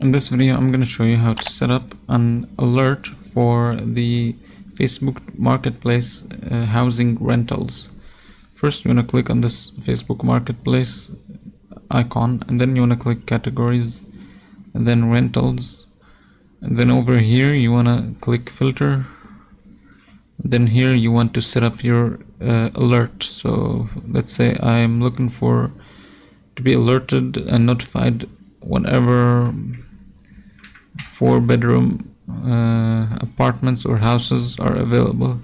In this video, I'm going to show you how to set up an alert for the Facebook Marketplace housing rentals. First, you want to click on this Facebook Marketplace icon, and then you want to click categories, and then rentals, and then over here you want to click filter. Then here you want to set up your alert. So let's say I'm looking to be alerted and notified whenever 4-bedroom apartments or houses are available.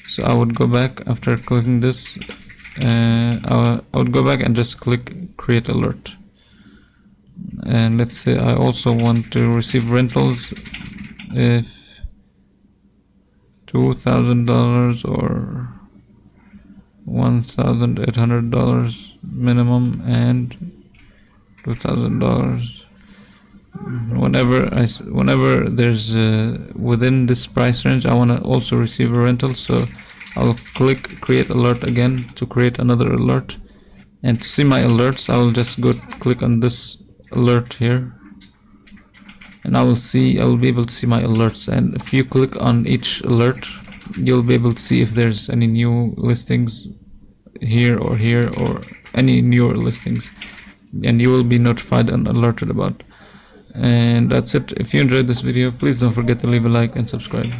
So I would go back after clicking this. I would go back and just click create alert. And let's say I also want to receive rentals if $2,000 or $1,800 minimum and $2,000 whenever there's within this price range. I want to also receive a rental, so I'll click create alert again to create another alert. And to see my alerts, I will just click on this alert here, and I will be able to see my alerts. And if you click on each alert, you'll be able to see if there's any new listings here or any newer listings, and you will be notified and alerted about. And that's it. If you enjoyed this video, please don't forget to leave a like and subscribe.